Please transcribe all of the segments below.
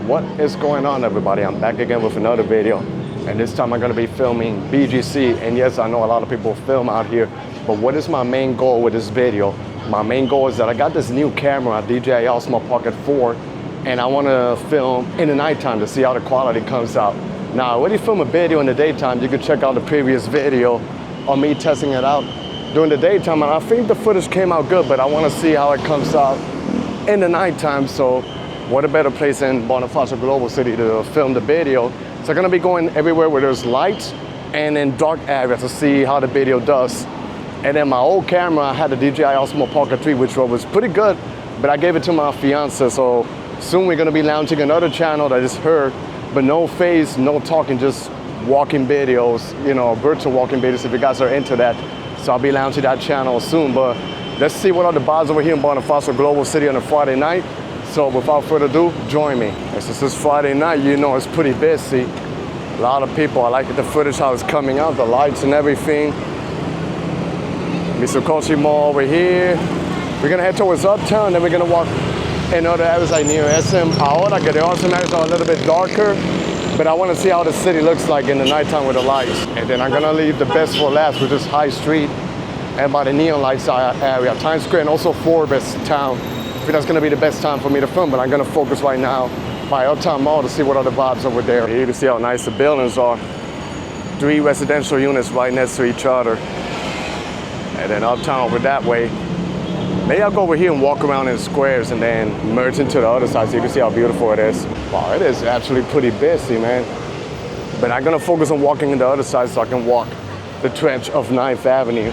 What is going on, everybody? I'm back again with another video, and this time I'm going to be filming BGC. And yes, I know a lot of people film out here, but what is my main goal with this video? My main goal is that I got this new camera, DJI Osmo Pocket 4, and I want to film in the nighttime to see how the quality comes out. Now, I already filmed a video in the daytime. You can check out the previous video on me testing it out during the daytime, and I think the footage came out good, but I want to see how it comes out in the nighttime. So what a better place in Bonifacio Global City to film the video. So I'm gonna be going everywhere where there's lights and in dark areas to see how the video does. And then my old camera, I had the DJI Osmo Pocket 3, which was pretty good, but I gave it to my fiance. So soon we're gonna be launching another channel that is her, but no face, no talking, just walking videos, you know, virtual walking videos if you guys are into that. So I'll be launching that channel soon, but let's see what are the vibes over here in Bonifacio Global City on a Friday night. So without further ado, join me. And since it's Friday night, you know it's pretty busy. A lot of people, I like the footage, how it's coming out, the lights and everything. Mitsukoshi Mall over here. We're gonna head towards Uptown, then we're gonna walk in other areas like near SM Ahora, because there are some areas that are a little bit darker, but I wanna see how the city looks like in the nighttime with the lights. And then I'm gonna leave the best for last, which is High Street and by the neon lights area, Times Square, and also Forbes Town. That's gonna be the best time for me to film, but I'm gonna focus right now by Uptown Mall to see what are the vibes over there. You can see how nice the buildings are. 3 residential units right next to each other. And then Uptown over that way. Maybe I'll go over here and walk around in squares and then merge into the other side so you can see how beautiful it is. Wow, it is actually pretty busy, man. But I'm gonna focus on walking in the other side so I can walk the stretch of 9th Avenue.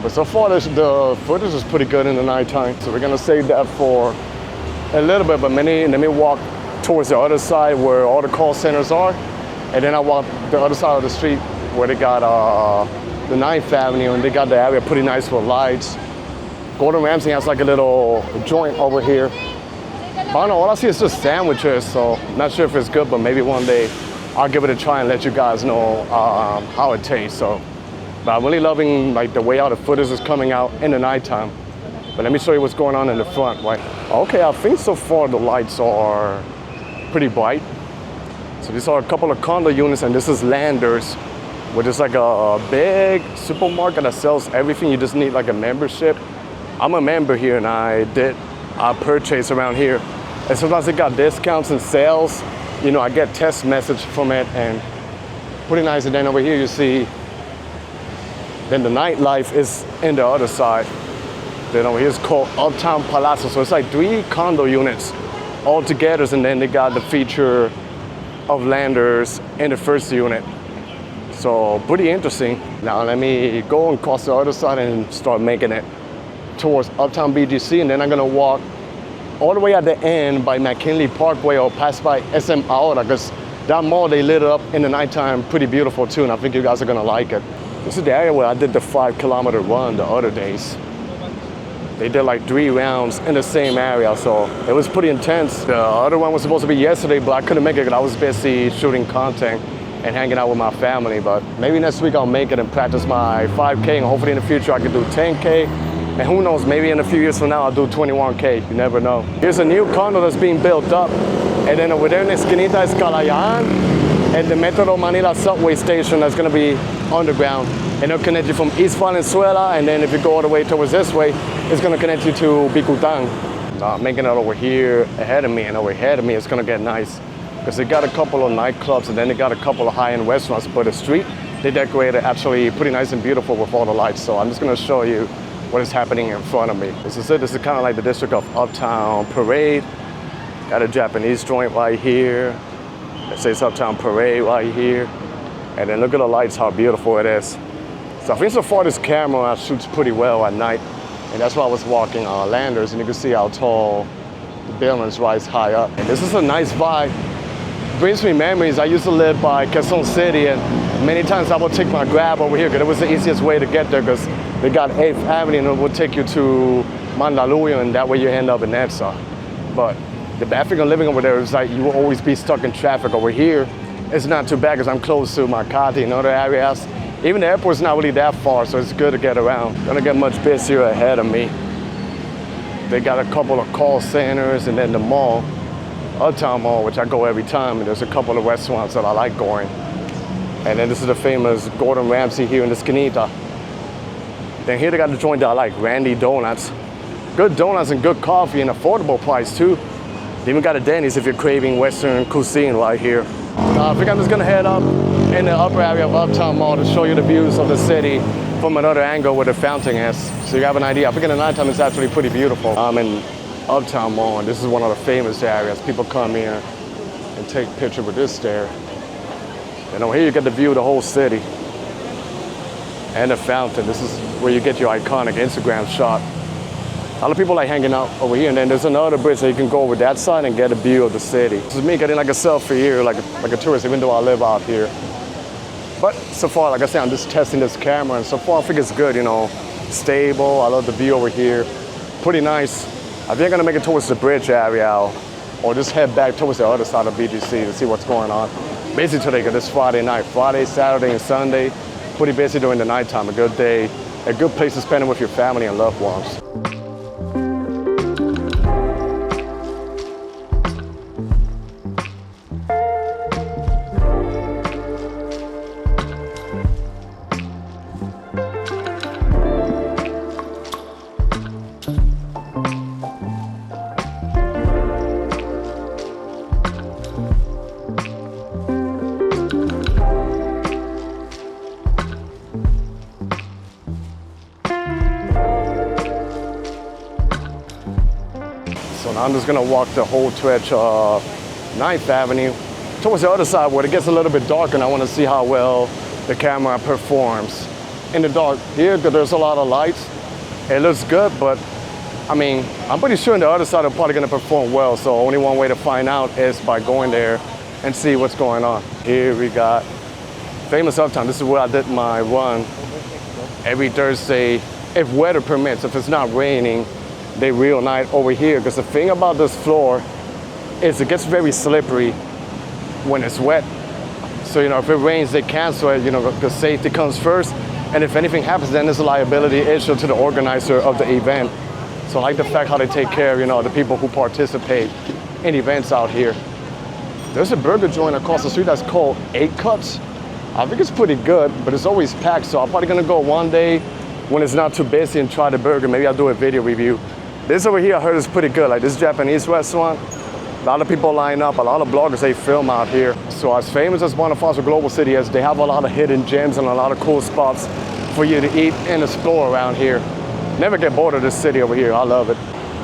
But so far, the footage is pretty good in the nighttime. So we're gonna save that for a little bit, but let me walk towards the other side where all the call centers are. And then I walk the other side of the street where they got the 9th Avenue, and they got the area pretty nice with lights. Gordon Ramsay has like a little joint over here. But I don't know, all I see is just sandwiches, so I'm not sure if it's good, but maybe one day I'll give it a try and let you guys know how it tastes. So. But I'm really loving like the way how the footage is coming out in the nighttime. But let me show you what's going on in the front. Right? Okay, I think so far the lights are pretty bright. So these are a couple of condo units, and this is Landers, which is like a big supermarket that sells everything. You just need like a membership. I'm a member here, and I purchase around here. And sometimes they got discounts and sales. You know, I get text message from it, and pretty nice. And then over here you see. Then the Nightlife is in the other side. Then over here is called Uptown Palazzo. So it's like 3 condo units all together, and then they got the feature of Landers in the first unit. So pretty interesting. Now let me go and cross the other side and start making it towards Uptown BGC, and then I'm gonna walk all the way at the end by McKinley Parkway or pass by SM Ahora, because that mall they lit up in the nighttime pretty beautiful too, and I think you guys are gonna like it. This is the area where I did the 5-kilometer run the other days. They did like 3 rounds in the same area, so it was pretty intense. The other one was supposed to be yesterday, but I couldn't make it because I was busy shooting content and hanging out with my family. But maybe next week I'll make it and practice my 5K, and hopefully in the future I can do 10K. And who knows, maybe in a few years from now I'll do 21K, you never know. Here's a new condo that's being built up. And then over there in Esquinita is Calayan, and the Metro Manila subway station that's gonna be underground. And it'll connect you from East Valenzuela, and then if you go all the way towards this way, it's gonna connect you to Bicutang. Making it over here ahead of me, and over ahead of me it's gonna get nice. Because they got a couple of nightclubs, and then they got a couple of high-end restaurants, but the street, they decorated actually pretty nice and beautiful with all the lights. So I'm just gonna show you what is happening in front of me. This is it, this is kind of like the district of Uptown Parade. Got a Japanese joint right here. It says Uptown Parade right here. And then look at the lights, how beautiful it is. So I think so far this camera shoots pretty well at night. And that's why I was walking on Landers, and you can see how tall the buildings rise high up. And this is a nice vibe. Brings me memories. I used to live by Quezon City, and many times I would take my Grab over here because it was the easiest way to get there, because they got 8th Avenue and it would take you to Mandaluyong, and that way you end up in Edsa. But the bad thing of living over there is like you will always be stuck in traffic. Over here, it's not too bad because I'm close to Makati and other areas. Even the airport's not really that far, so it's good to get around. Gonna get much busier ahead of me. They got a couple of call centers and then the mall Uptown Mall, which I go every time, and there's a couple of restaurants that I like going. And then this is the famous Gordon Ramsay here in the Skinita. Then here they got the joint that I like, Randy Donuts. Good donuts and good coffee and affordable price too. They even got a Denny's if you're craving Western cuisine right here. I think I'm just gonna head up in the upper area of Uptown Mall to show you the views of the city from another angle where the fountain is. So you have an idea. I think in the nighttime it's actually pretty beautiful. I'm in Uptown Mall, and this is one of the famous areas. People come here and take pictures with this there. And over here you get the view of the whole city and the fountain. This is where you get your iconic Instagram shot. A lot of people like hanging out over here, and then there's another bridge that you can go over that side and get a view of the city. This is me getting like a selfie here, like a tourist, even though I live out here. But so far, like I said, I'm just testing this camera, and so far I think it's good, you know, stable. I love the view over here, pretty nice. I think I'm gonna make it towards the bridge area, or just head back towards the other side of BGC to see what's going on. Busy today because it's Friday night. Friday, Saturday, and Sunday. Pretty busy during the nighttime. A good day, a good place to spend it with your family and loved ones. So now I'm just gonna walk the whole stretch of 9th Avenue towards the other side where it gets a little bit darker, and I wanna see how well the camera performs in the dark. Here, there's a lot of lights. It looks good, but I mean, I'm pretty sure on the other side I'm probably gonna perform well, so only one way to find out is by going there and see what's going on. Here we got famous Uptown. This is where I did my run every Thursday, if weather permits. If it's not raining, they real night over here, because the thing about this floor is it gets very slippery when it's wet. So, you know, if it rains, they cancel it, you know, because safety comes first. And if anything happens, then there's a liability issue to the organizer of the event. So I like the fact how they take care of, you know, the people who participate in events out here. There's a burger joint across the street that's called 8 Cuts. I think it's pretty good, but it's always packed. So I'm probably gonna go one day when it's not too busy and try the burger. Maybe I'll do a video review. This over here I heard is pretty good, like this Japanese restaurant. A lot of people line up, a lot of bloggers, they film out here. So as famous as Bonifacio Global City is, they have a lot of hidden gems and a lot of cool spots for you to eat and explore around here. Never get bored of this city over here, I love it.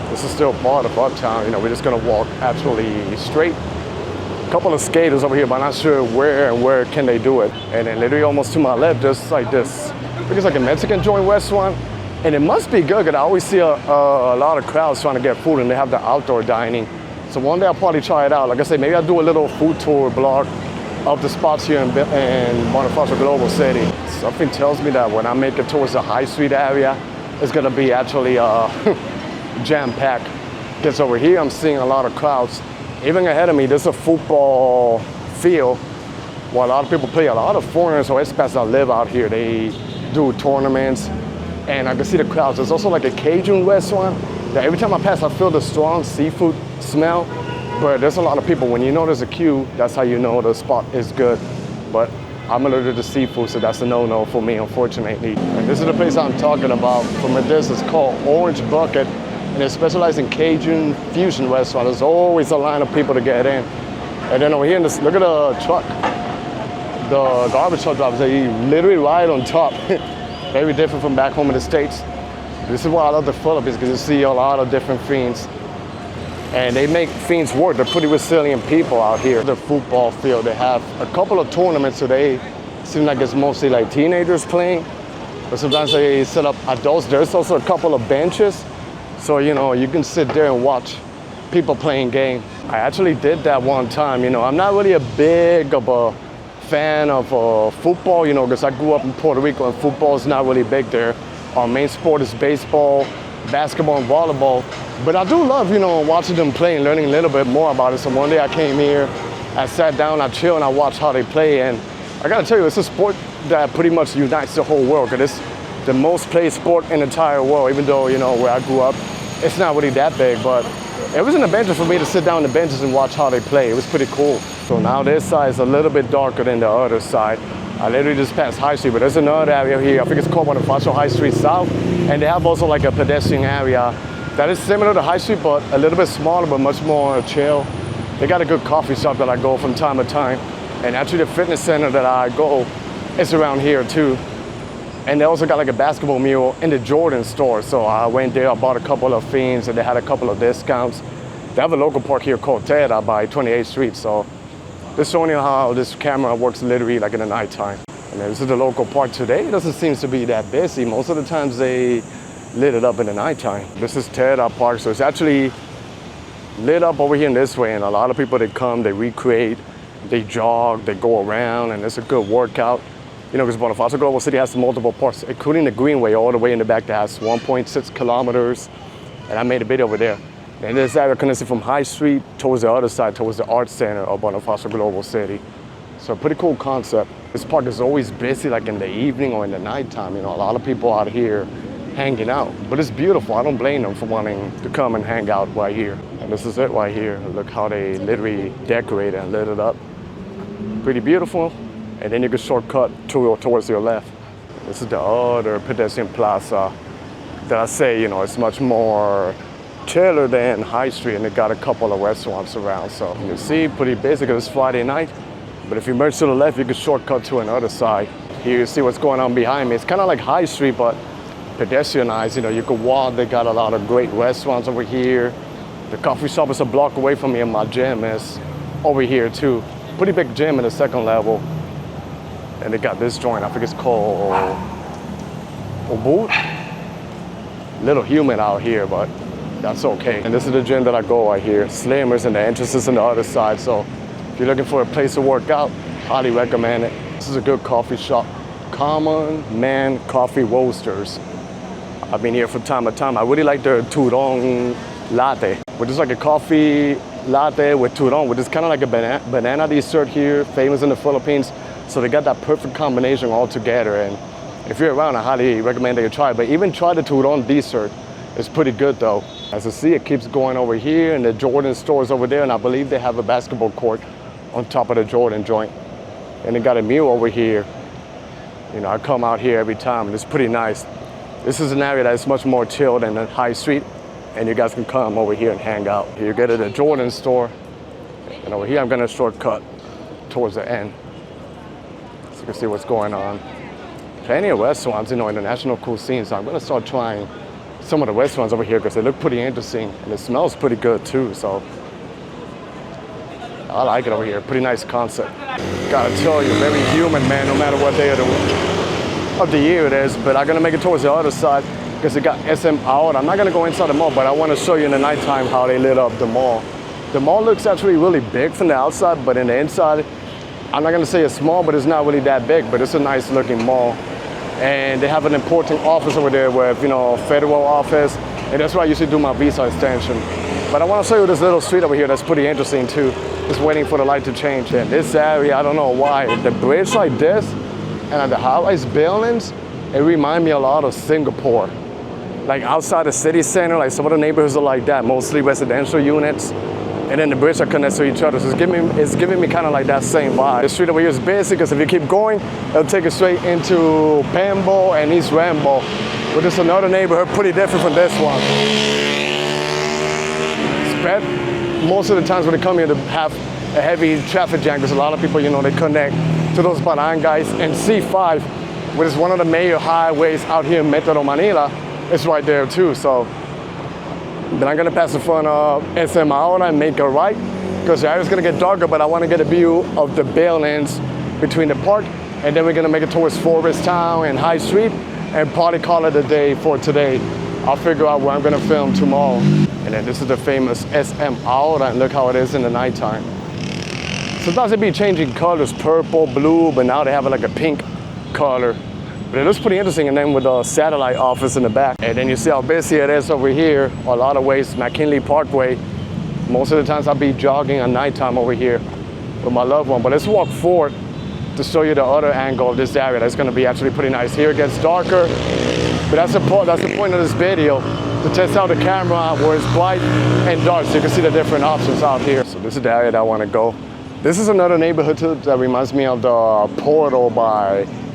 This is still part of Uptown, you know, we're just gonna walk absolutely straight. A couple of skaters over here, but I'm not sure where and where can they do it. And then literally almost to my left, just like this, I think it's like a Mexican joint restaurant. And it must be good, because I always see a lot of crowds trying to get food, and they have the outdoor dining. So one day I'll probably try it out. Like I said, maybe I'll do a little food tour blog of the spots here in Bonifacio Global City. Something tells me that when I make it towards the High Street area, it's gonna be actually jam-packed. Because over here I'm seeing a lot of crowds. Even ahead of me, there's a football field where a lot of people play. A lot of foreigners or expats that live out here, they do tournaments. And I can see the crowds. There's also like a Cajun restaurant that every time I pass, I feel the strong seafood smell. But there's a lot of people. When you know there's a queue, that's how you know the spot is good. But I'm allergic to seafood, so that's a no-no for me, unfortunately. And this is the place I'm talking about from a distance. It's called Orange Bucket, and they specialize in Cajun fusion restaurant. There's always a line of people to get in. And then over here, look at the truck. The garbage truck drivers, they literally ride on top. Very different from back home in the States. This is why I love the Philippines, because you see a lot of different fiends. And they make fiends work. They're pretty resilient people out here. The football field, they have a couple of tournaments today. Seems like it's mostly like teenagers playing, but sometimes they set up adults. There's also a couple of benches. So, you know, you can sit there and watch people playing game. I actually did that one time. You know, I'm not really a big of a fan of football, you know, because I grew up in Puerto Rico and football is not really big there. Our main sport is baseball, basketball, and volleyball. But I do love, you know, watching them play and learning a little bit more about it. So one day I came here, I sat down, I chilled, and I watched how they play. And I gotta tell you, it's a sport that pretty much unites the whole world, because it's the most played sport in the entire world. Even though, you know, where I grew up, it's not really that big, but It wasn't a bench for me to sit down on the benches and watch how they play. It was pretty cool. So now this side is a little bit darker than the other side. I literally just passed High Street, but there's another area here. I think it's called Bonifacio High Street South. And they have also like a pedestrian area that is similar to High Street, but a little bit smaller, but much more chill. They got a good coffee shop that I go from time to time. And actually the fitness center that I go is around here too. And they also got like a basketball mural in the Jordan store. So I went there, I bought a couple of things, and they had a couple of discounts. They have a local park here called Ted out by 28th Street. So this is showing you how this camera works literally like in the nighttime. And this is the local park today. It doesn't seem to be that busy. Most of the times they lit it up in the nighttime. This is Ted Park, so it's actually lit up over here in this way. And a lot of people, they come, they recreate, they jog, they go around, and it's a good workout. You know, because Bonifacio Global City has multiple parks, including the Greenway all the way in the back that has 1.6 kilometers. And I made a video over there. And this area connects from High Street towards the other side, towards the Art Center of Bonifacio Global City. So a pretty cool concept. This park is always busy, like in the evening or in the nighttime. You know, a lot of people out here hanging out. But it's beautiful. I don't blame them for wanting to come and hang out right here. And this is it right here. Look how they literally decorated and lit it up. Pretty beautiful. And then you can shortcut towards your left. This is the other pedestrian plaza that I say, you know, it's much more chiller than High Street, and it got a couple of restaurants around. So you see, pretty busy because it's Friday night. But if you merge to the left, you can shortcut to another side. Here you see what's going on behind me. It's kind of like High Street, but pedestrianized. You know, you could walk. They got a lot of great restaurants over here. The coffee shop is a block away from me, and my gym is over here too. Pretty big gym in the second level. And they got this joint, I think it's called Ubud. Little humid out here, but that's okay. And this is the gym that I go right here. Slammers, and the entrance is on the other side. So if you're looking for a place to work out, highly recommend it. This is a good coffee shop. Common Man Coffee Roasters. I've been here from time to time. I really like their turong latte, which is like a coffee latte with turong, which is kind of like a banana dessert here, famous in the Philippines. So they got that perfect combination all together. And if you're around, I highly recommend that you try it. But even try the turong dessert. It's pretty good though. As you see, it keeps going over here, and the Jordan store is over there, and I believe they have a basketball court on top of the Jordan joint. And they got a mural over here. You know, I come out here every time, and it's pretty nice. This is an area that is much more chill than the High Street, and you guys can come over here and hang out. Here you get to the Jordan store, and over here I'm gonna shortcut towards the end. So you can see what's going on. Plenty of restaurants, you know, international cuisine, so I'm gonna start trying some of the restaurants over here because they look pretty interesting, and it smells pretty good too, so I like it over here. Pretty nice concept. Gotta tell you, very human, man, no matter what day of the year it is. But I'm gonna make it towards the other side because it got SM out. I'm not gonna go inside the mall, but I want to show you in the nighttime how they lit up the mall. The mall looks actually really big from the outside, but in the inside, I'm not gonna say it's small, but it's not really that big, but it's a nice looking mall. And they have an important office over there with, you know, federal office, and that's where I usually do my visa extension. But I want to show you this little street over here that's pretty interesting too. Just waiting for the light to change. And this area, I don't know why, the bridge like this and the high-rise buildings, it remind me a lot of Singapore. Like outside the city center, like some of the neighborhoods are like that, mostly residential units. And then the bridge are connected to each other. So it's giving me kind of like that same vibe. The street over here is busy because if you keep going, it'll take you straight into Pambo and East Rambo, which is another neighborhood pretty different from this one. Most of the times when they come here, they have a heavy traffic jam because a lot of people, you know, they connect to those barangays. And C5, which is one of the major highways out here in Metro Manila, is right there too. So then I'm gonna pass in front of SM Ahora and make a right because the area's gonna get darker, but I wanna get a view of the buildings between the park, and then we're gonna make it towards Forbes Town and High Street and probably call it a day for today. I'll figure out where I'm gonna film tomorrow. And then this is the famous SM Ahora, and look how it is in the nighttime. Sometimes they be changing colors, purple, blue, but now they have like a pink color. But it looks pretty interesting, and then with the satellite office in the back. And then you see how busy it is over here. A lot of ways, McKinley Parkway. Most of the times I'll be jogging at nighttime over here with my loved one. But let's walk forward to show you the other angle of this area. That's gonna be actually pretty nice. Here it gets darker, but that's the point of this video, to to test out the camera where it's bright and dark, so you can see the different options out here. So this is the area that I want to go. This is another neighborhood too that reminds me of the portal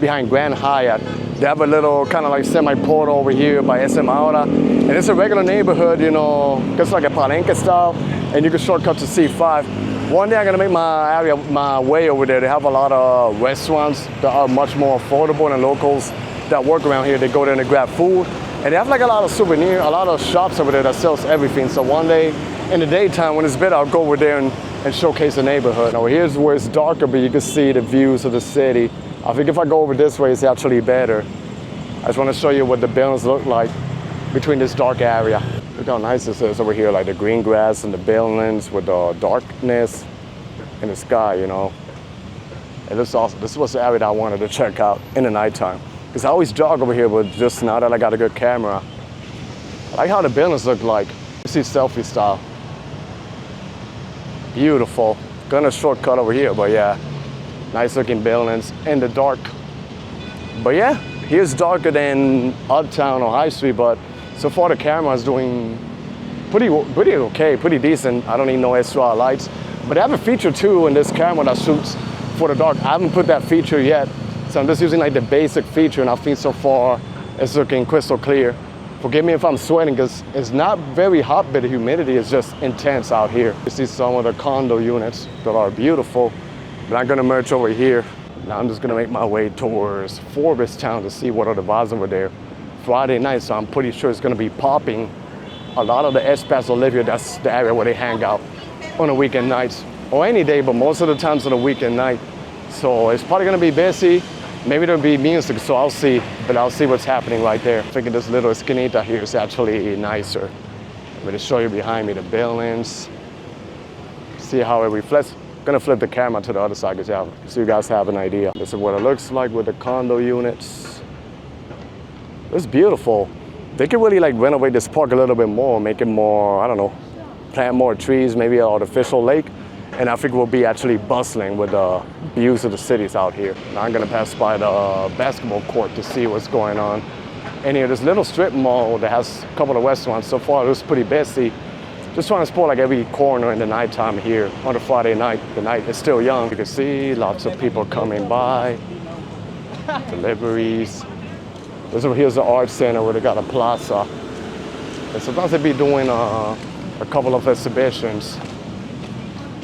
behind Grand Hyatt. They have a little kind of like semi-portal over here by SM Ahora. And it's a regular neighborhood, you know, it's like a Palenque style, and you can shortcut to C5. One day I'm gonna make my way over there. They have a lot of restaurants that are much more affordable than locals that work around here. They go there and they grab food. And they have like a lot of souvenirs, a lot of shops over there that sells everything. So one day in the daytime when it's better, I'll go over there and showcase the neighborhood. Now here's where it's darker, but you can see the views of the city. I think if I go over this way, it's actually better. I just want to show you what the buildings look like between this dark area. Look how nice this is over here, like the green grass and the buildings with the darkness in the sky, you know. It looks awesome. This was the area that I wanted to check out in the nighttime. Because I always jog over here, but just now that I got a good camera. I like how the buildings look like. You see selfie style. Beautiful. Gonna shortcut over here, but yeah. Nice looking buildings in the dark. But yeah, here's darker than Uptown or High Street, but so far the camera is doing pretty okay, pretty decent. I don't need no extra lights. But I have a feature too in this camera that shoots for the dark. I haven't put that feature yet. So I'm just using like the basic feature, and I think so far it's looking crystal clear. Forgive me if I'm sweating, because it's not very hot, but the humidity is just intense out here. You see some of the condo units that are beautiful, but I'm gonna merge over here. Now I'm just gonna make my way towards Forbes Town to see what are the vibes over there. Friday night, so I'm pretty sure it's gonna be popping. A lot of the expats will live here. That's the area where they hang out on the weekend nights, or any day, but most of the times on the weekend night. So it's probably gonna be busy. Maybe there'll be music, so I'll see, but I'll see what's happening right there. I think this little esquinita here is actually nicer. I'm gonna show you behind me the buildings. See how it reflects. I'm gonna flip the camera to the other side so you guys have an idea. This is what it looks like with the condo units. It's beautiful. They could really like renovate this park a little bit more, make it more, I don't know, plant more trees, maybe an artificial lake. And I think we'll be actually bustling with the views of the cities out here. Now I'm gonna pass by the basketball court to see what's going on. And here, this little strip mall that has a couple of restaurants. So far, it looks pretty busy. Just trying to explore like every corner in the nighttime here on a Friday night. The night is still young. You can see lots of people coming by, deliveries. Here's the art center where they got a plaza. And sometimes they be doing a couple of exhibitions.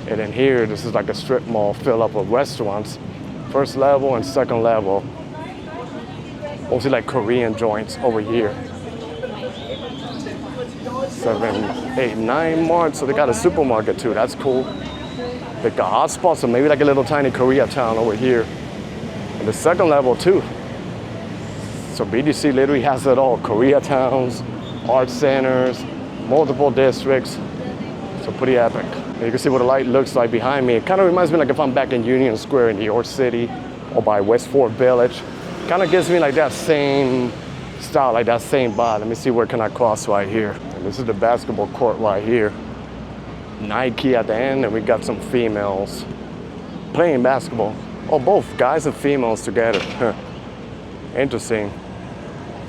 And then here, this is like a strip mall filled up with restaurants. First level and second level. Mostly like Korean joints over here. 7, 8, 9 marts, so they got a supermarket too, that's cool. They got hot spots, so maybe like a little tiny Koreatown over here. And the second level too. So BGC literally has it all. Koreatowns, art centers, multiple districts. So pretty epic. And you can see what the light looks like behind me. It kind of reminds me like if I'm back in Union Square in New York City or by West Fort Village. Kind of gives me like that same style, like that same vibe. Let me see where can I cross right here. And this is the basketball court right here. Nike at the end, and we got some females playing basketball. Oh, both guys and females together. Interesting.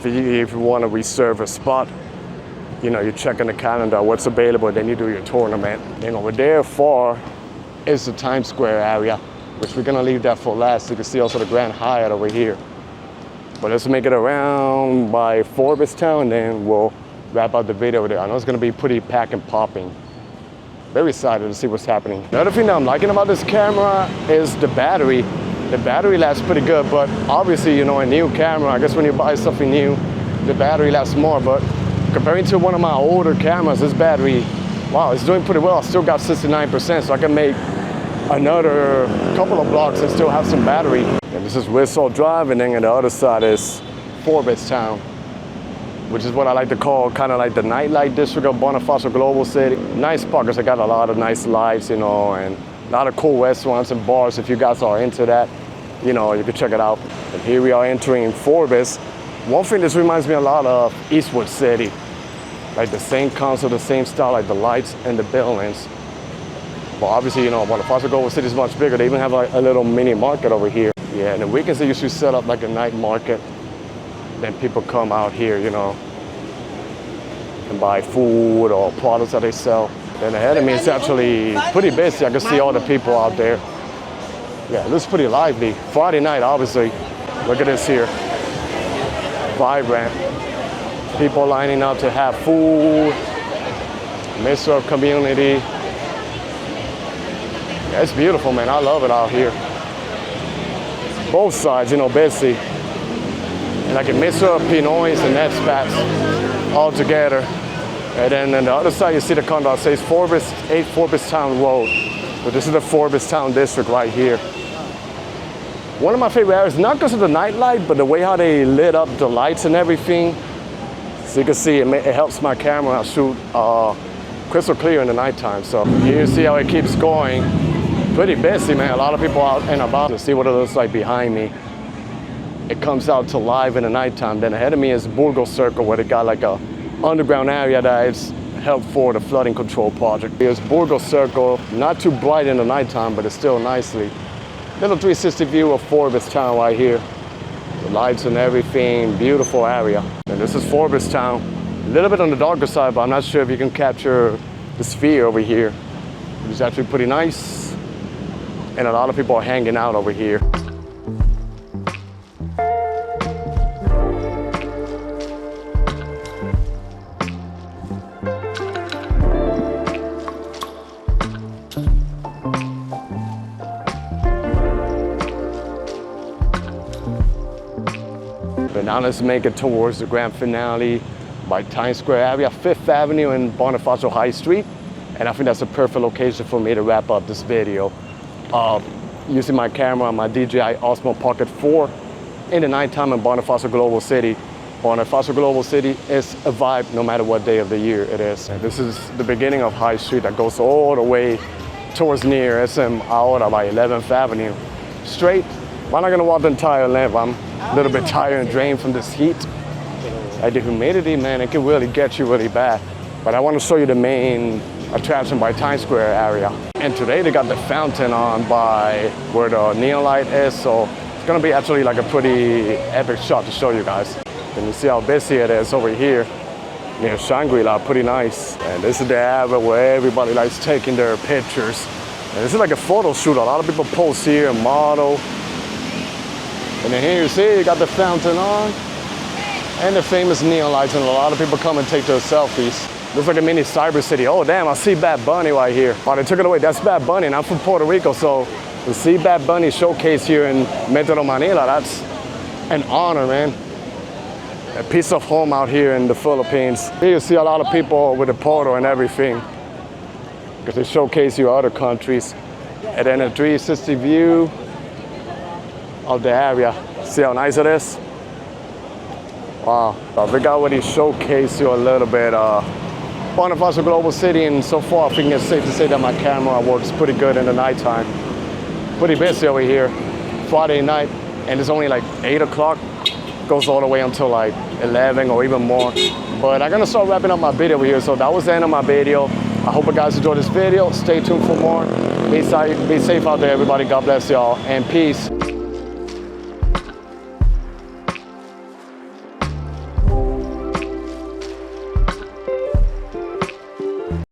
If you want to reserve a spot, you know, you check in the calendar what's available, then you do your tournament. Then over there far is the Times Square area, which we're gonna leave that for last. You can see also the Grand Hyatt over here. But let's make it around by Forbes Town, and then we'll wrap up the video there. I know it's gonna be pretty packed and popping. Very excited to see what's happening. The other thing that I'm liking about this camera is the battery. The battery lasts pretty good, but obviously, you know, a new camera, I guess when you buy something new, the battery lasts more. But comparing to one of my older cameras, this battery, wow, it's doing pretty well. I still got 69%, so I can make another couple of blocks and still have some battery. And this is Whistle Drive, and then on the other side is Forbes Town, which is what I like to call kind of like the nightlife district of Bonifacio Global City. Nice park, because I got a lot of nice lights, you know, and a lot of cool restaurants and bars. If you guys are into that, you know, you can check it out. And here we are entering Forbes. One thing, this reminds me a lot of Eastwood City. Like the same concept, the same style, like the lights and the buildings. But obviously, you know, Bonifacio Global City is much bigger. They even have like a little mini market over here. Yeah, and the weekends they usually set up like a night market. Then people come out here, you know, and buy food or products that they sell. Then ahead of me it's actually pretty busy. I can see all the people out there. Yeah, it looks pretty lively. Friday night, obviously. Look at this here. Vibrant. People lining up to have food. Mixture of community. Yeah, it's beautiful, man. I love it out here. Both sides, you know, busy. And like a mixture of Pinoys and expats all together. And then on the other side, you see the condo that says 8 Forbes Town Road. So this is the Forbes Town district right here. One of my favorite areas, not because of the nightlife, but the way how they lit up the lights and everything. So you can see it helps my camera shoot crystal clear in the nighttime. So you see how it keeps going. Pretty busy, man. A lot of people out and about. To see what it looks like behind me. It comes out to live in the nighttime. Then ahead of me is Burgos Circle, where they got like a underground area that is helped for the flooding control project. Here's Burgos Circle, not too bright in the nighttime, but it's still nicely. Little 360 view of Forbes Town right here. The lights and everything, beautiful area. And this is Forbes Town. A little bit on the darker side, but I'm not sure if you can capture the sphere over here. It's actually pretty nice. And a lot of people are hanging out over here. But now let's make it towards the grand finale by Times Square area, 5th Avenue and Bonifacio High Street. And I think that's a perfect location for me to wrap up this video. Using my camera, my DJI Osmo Pocket 4 in the nighttime in Bonifacio Global City. Bonifacio Global City is a vibe no matter what day of the year it is. And this is the beginning of High Street that goes all the way towards near SM Ahora by 11th Avenue. Straight. I'm not gonna walk the entire length. I'm a little bit tired and drained from this heat. Like the humidity, man, it can really get you really bad. But I want to show you the main attraction by Times Square area. And today they got the fountain on by where the neon light is, so it's gonna be actually like a pretty epic shot to show you guys. And you see how busy it is over here near Shangri-La, pretty nice. And this is the area where everybody likes taking their pictures. And this is like a photo shoot. A lot of people post here and model. And then here you see, you got the fountain on and the famous neon lights, and a lot of people come and take their selfies. Looks like a mini cyber city. Oh damn, I see Bad Bunny right here. Oh, they took it away. That's Bad Bunny, and I'm from Puerto Rico, so to see Bad Bunny showcase here in Metro Manila, that's an honor, man. A piece of home out here in the Philippines. Here you see a lot of people with a photo and everything, because they showcase you other countries. And then a 360 view of the area. See how nice it is? Wow. They got already showcased you a little bit. Bonifacio Global City, and so far I think it's safe to say that my camera works pretty good in the nighttime. Pretty busy over here. Friday night, and it's only like 8 o'clock. Goes all the way until like 11 or even more. But I'm gonna start wrapping up my video over here. So that was the end of my video. I hope you guys enjoyed this video. Stay tuned for more. Be safe out there, everybody. God bless y'all, and peace.